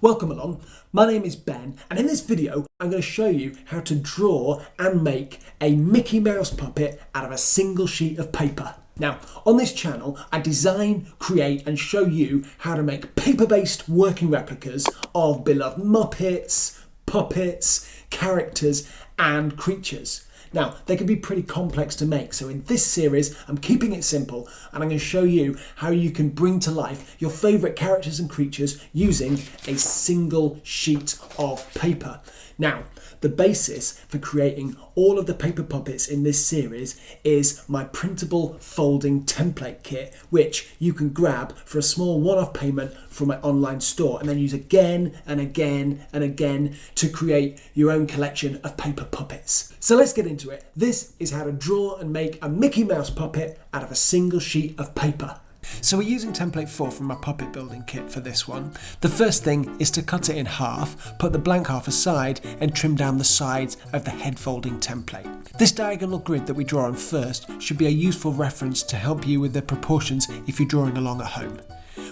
Welcome along, my name is Ben, and in this video I'm going to show you how to draw and make a Mickey Mouse puppet out of a single sheet of paper. Now, on this channel I design, create and show you how to make paper-based working replicas of beloved Muppets, puppets, characters and creatures. Now, they can be pretty complex to make, so in this series I'm keeping it simple and I'm going to show you how you can bring to life your favourite characters and creatures using a single sheet of paper. Now, the basis for creating all of the paper puppets in this series is my printable folding template kit, which you can grab for a small one-off payment from my online store and then use again and again and again to create your own collection of paper puppets. So let's get into it. This is how to draw and make a Mickey Mouse puppet out of a single sheet of paper. So we're using template 4 from my puppet building kit for this one. The first thing is to cut it in half, put the blank half aside and trim down the sides of the head folding template. This diagonal grid that we draw on first should be a useful reference to help you with the proportions if you're drawing along at home.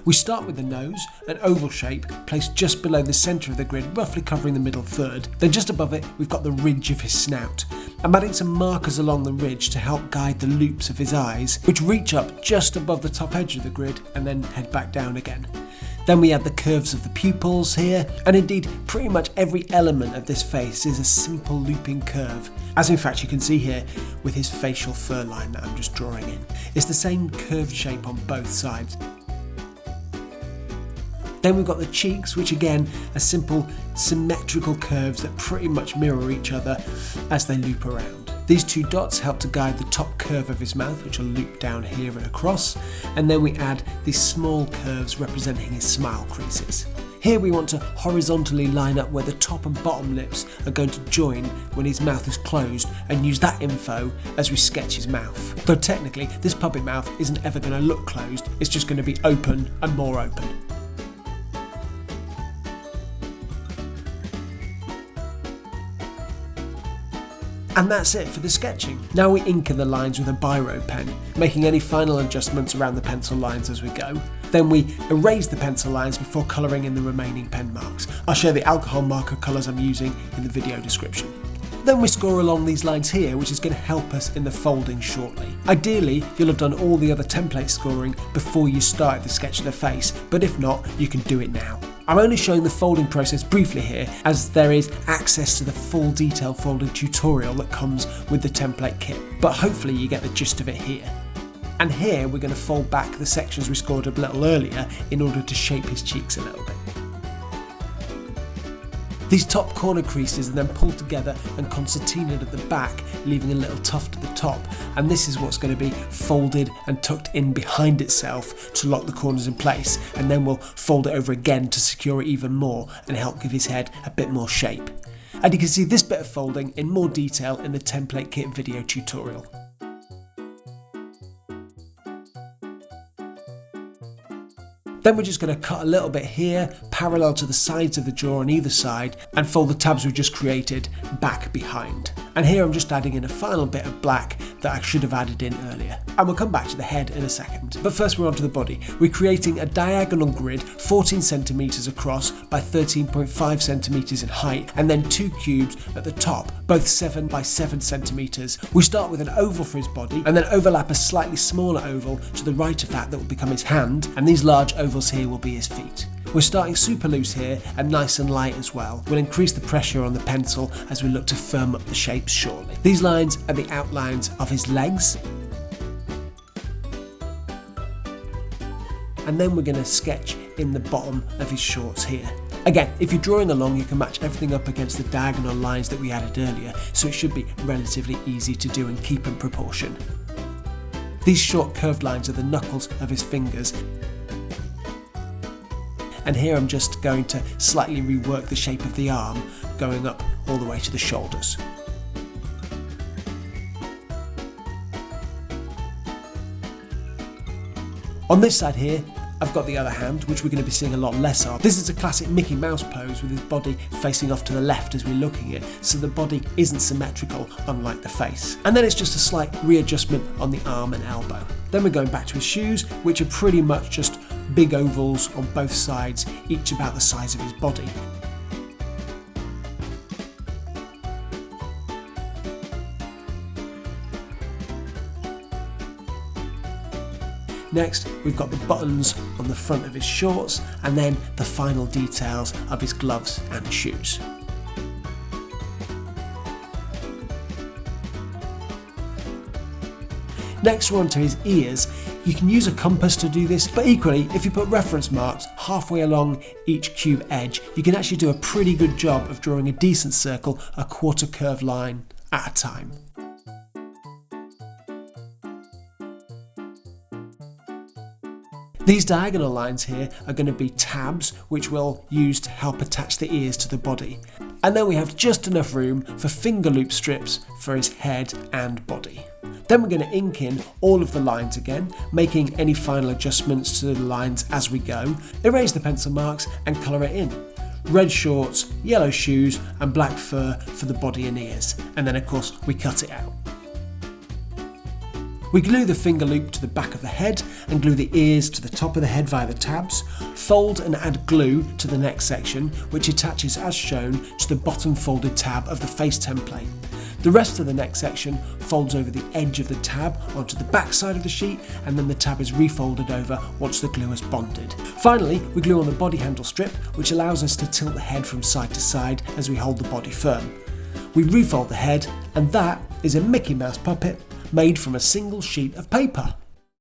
We start with the nose, an oval shape placed just below the centre of the grid, roughly covering the middle third. Then just above it we've got the ridge of his snout. I'm adding some markers along the ridge to help guide the loops of his eyes, which reach up just above the top edge of the grid and then head back down again. Then we add the curves of the pupils here, and indeed pretty much every element of this face is a simple looping curve, as in fact you can see here with his facial fur line that I'm just drawing in. It's the same curved shape on both sides. Then we've got the cheeks, which again are simple symmetrical curves that pretty much mirror each other as they loop around. These two dots help to guide the top curve of his mouth, which will loop down here and across, and then we add these small curves representing his smile creases. Here we want to horizontally line up where the top and bottom lips are going to join when his mouth is closed and use that info as we sketch his mouth. Though technically this puppet mouth isn't ever going to look closed, it's just going to be open and more open. And that's it for the sketching. Now we ink in the lines with a biro pen, making any final adjustments around the pencil lines as we go. Then we erase the pencil lines before colouring in the remaining pen marks. I'll share the alcohol marker colours I'm using in the video description. Then we score along these lines here, which is going to help us in the folding shortly. Ideally, you'll have done all the other template scoring before you start the sketch of the face, but if not, you can do it now. I'm only showing the folding process briefly here, as there is access to the full detailed folding tutorial that comes with the template kit, but hopefully you get the gist of it here. And here we're going to fold back the sections we scored a little earlier in order to shape his cheeks a little bit. These top corner creases are then pulled together and concertinaed at the back, leaving a little tuft at the top, and this is what's going to be folded and tucked in behind itself to lock the corners in place, and then we'll fold it over again to secure it even more and help give his head a bit more shape. And you can see this bit of folding in more detail in the template kit video tutorial. Then we're just going to cut a little bit here, parallel to the sides of the jaw on either side, and fold the tabs we've just created back behind. And here I'm just adding in a final bit of black that I should have added in earlier. And we'll come back to the head in a second. But first we're on to the body. We're creating a diagonal grid 14 centimeters across by 13.5 centimeters in height, and then two cubes at the top, both 7 by 7 centimeters. We start with an oval for his body, and then overlap a slightly smaller oval to the right of that will become his hand, and these large ovals here will be his feet. We're starting super loose here and nice and light as well. We'll increase the pressure on the pencil as we look to firm up the shapes shortly. These lines are the outlines of his legs. And then we're going to sketch in the bottom of his shorts here. Again, if you're drawing along, you can match everything up against the diagonal lines that we added earlier, so it should be relatively easy to do and keep in proportion. These short curved lines are the knuckles of his fingers. And here I'm just going to slightly rework the shape of the arm, going up all the way to the shoulders. On this side here, I've got the other hand, which we're going to be seeing a lot less of. This is a classic Mickey Mouse pose with his body facing off to the left as we're looking at it, so the body isn't symmetrical, unlike the face. And then it's just a slight readjustment on the arm and elbow. Then we're going back to his shoes, which are pretty much just big ovals on both sides, each about the size of his body. Next, we've got the buttons on the front of his shorts, and then the final details of his gloves and shoes. Next, we're on to his ears. You can use a compass to do this, but equally, if you put reference marks halfway along each cube edge, you can actually do a pretty good job of drawing a decent circle, a quarter curve line at a time. These diagonal lines here are going to be tabs, which we'll use to help attach the ears to the body. And then we have just enough room for finger loop strips for his head and body. Then we're going to ink in all of the lines again, making any final adjustments to the lines as we go, erase the pencil marks and colour it in. Red shorts, yellow shoes and black fur for the body and ears. And then of course we cut it out. We glue the finger loop to the back of the head and glue the ears to the top of the head via the tabs, fold and add glue to the next section, which attaches as shown to the bottom folded tab of the face template. The rest of the next section folds over the edge of the tab onto the back side of the sheet, and then the tab is refolded over once the glue has bonded. Finally, we glue on the body handle strip, which allows us to tilt the head from side to side as we hold the body firm. We refold the head, and that is a Mickey Mouse puppet made from a single sheet of paper.